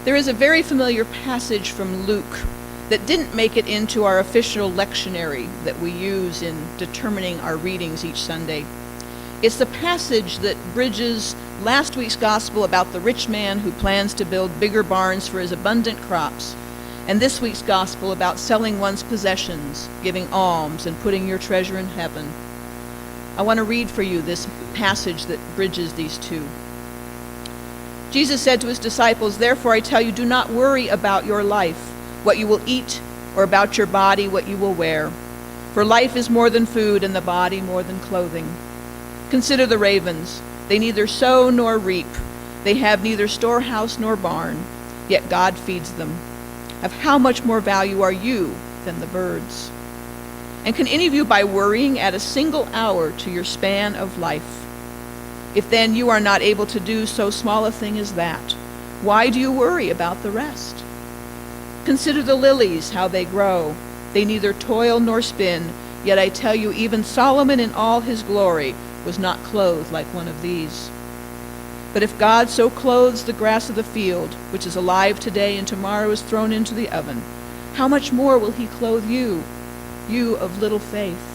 There is a very familiar passage from Luke that didn't make it into our official lectionary that we use in determining our readings each Sunday. It's the passage that bridges last week's gospel about the rich man who plans to build bigger barns for his abundant crops, and this week's gospel about selling one's possessions, giving alms, and putting your treasure in heaven. I want to read for you this passage that bridges these two. Jesus said to his disciples, "Therefore I tell you, do not worry about your life, what you will eat, or about your body, what you will wear. For life is more than food, and the body more than clothing. Consider the ravens. They neither sow nor reap. They have neither storehouse nor barn, yet God feeds them. Of how much more value are you than the birds? And can any of you, by worrying, add a single hour to your span of life? If then you are not able to do so small a thing as that, why do you worry about the rest? Consider the lilies, how they grow. They neither toil nor spin, yet I tell you, even Solomon in all his glory was not clothed like one of these. But if God so clothes the grass of the field, which is alive today and tomorrow is thrown into the oven, how much more will he clothe you, you of little faith?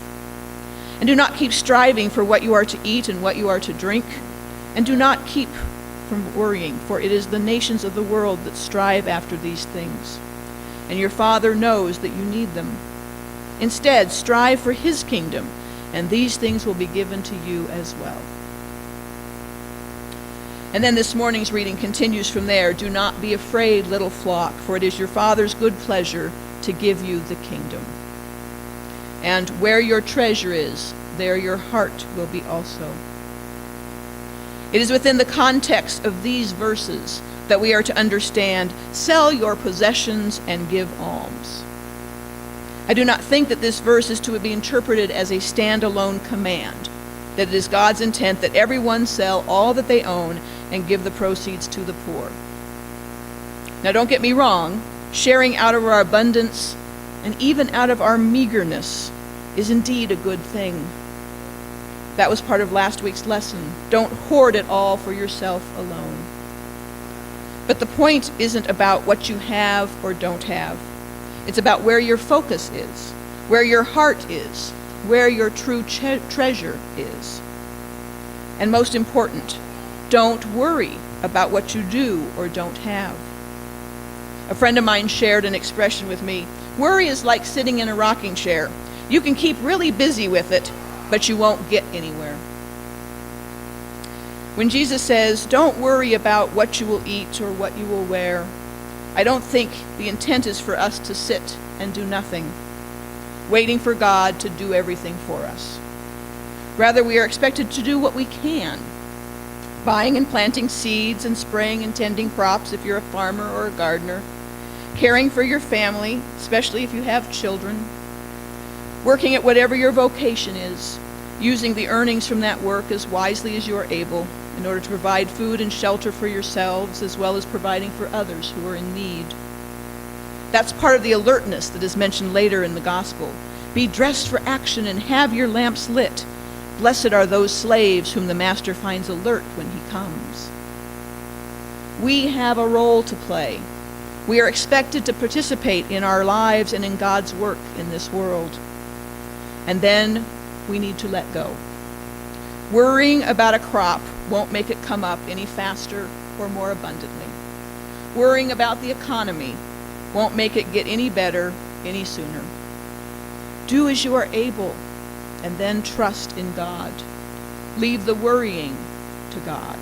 And do not keep striving for what you are to eat and what you are to drink, and do not keep from worrying, for it is the nations of the world that strive after these things, and your Father knows that you need them. Instead, strive for his kingdom, and these things will be given to you as well." And then this morning's reading continues from there. "Do not be afraid, little flock, for it is your Father's good pleasure to give you the kingdom. And where your treasure is, there your heart will be also." It is within the context of these verses that we are to understand, sell your possessions and give alms. I do not think that this verse is to be interpreted as a standalone command, that it is God's intent that everyone sell all that they own and give the proceeds to the poor. Now don't get me wrong, sharing out of our abundance and even out of our meagerness is indeed a good thing. That was part of last week's lesson. Don't hoard it all for yourself alone. But the point isn't about what you have or don't have. It's about where your focus is, where your heart is, where your true treasure is. And most important, don't worry about what you do or don't have. A friend of mine shared an expression with me. Worry is like sitting in a rocking chair. You can keep really busy with it, but you won't get anywhere. When Jesus says, "Don't worry about what you will eat or what you will wear," I don't think the intent is for us to sit and do nothing, waiting for God to do everything for us. Rather, we are expected to do what we can, buying and planting seeds and spraying and tending crops if you're a farmer or a gardener, caring for your family, especially if you have children, working at whatever your vocation is, using the earnings from that work as wisely as you are able in order to provide food and shelter for yourselves as well as providing for others who are in need. That's part of the alertness that is mentioned later in the gospel. Be dressed for action and have your lamps lit. Blessed are those slaves whom the master finds alert when he comes. We have a role to play. We are expected to participate in our lives and in God's work in this world. And then we need to let go. Worrying about a crop won't make it come up any faster or more abundantly. Worrying about the economy won't make it get any better any sooner. Do as you are able, and then trust in God. Leave the worrying to God.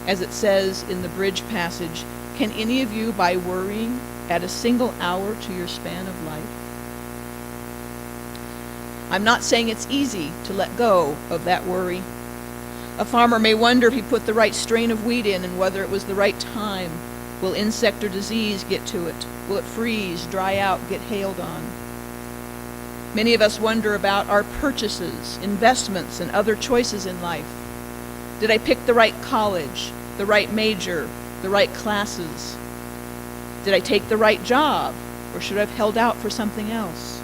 As it says in the bridge passage, can any of you, by worrying, add a single hour to your span of life? I'm not saying it's easy to let go of that worry. A farmer may wonder if he put the right strain of wheat in and whether it was the right time. Will insect or disease get to it? Will it freeze, dry out, get hailed on? Many of us wonder about our purchases, investments, and other choices in life. Did I pick the right college, the right major, the right classes? Did I take the right job, or should I have held out for something else?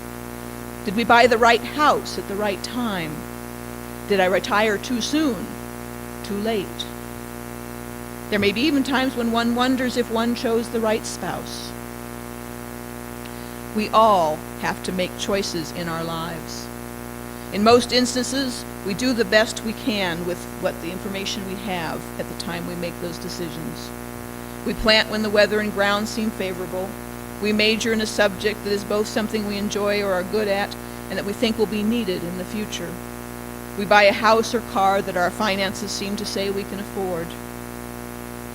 Did we buy the right house at the right time? Did I retire too soon, too late? There may be even times when one wonders if one chose the right spouse. We all have to make choices in our lives. In most instances, we do the best we can with what the information we have at the time we make those decisions. We plant when the weather and ground seem favorable. We major in a subject that is both something we enjoy or are good at and that we think will be needed in the future. We buy a house or car that our finances seem to say we can afford.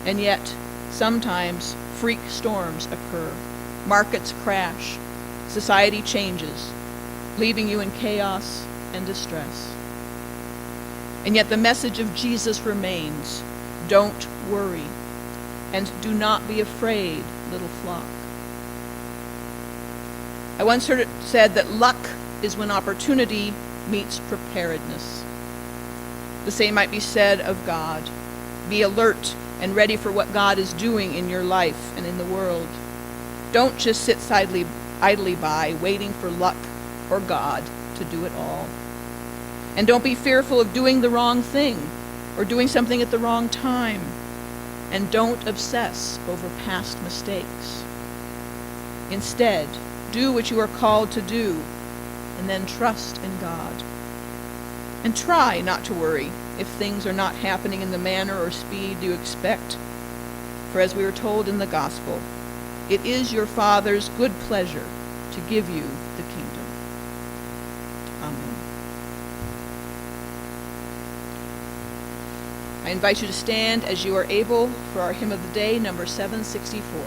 And yet, sometimes freak storms occur. Markets crash. Society changes, leaving you in chaos and distress. And yet the message of Jesus remains: don't worry, and do not be afraid, little flock. I once heard it said that luck is when opportunity meets preparedness. The same might be said of God. Be alert and ready for what God is doing in your life and in the world. Don't just sit idly by, waiting for luck or God to do it all. And don't be fearful of doing the wrong thing or doing something at the wrong time. And don't obsess over past mistakes. Instead, do what you are called to do, and then trust in God. And try not to worry if things are not happening in the manner or speed you expect. For as we are told in the gospel, it is your Father's good pleasure to give you the kingdom. Amen. I invite you to stand as you are able for our hymn of the day, number 764.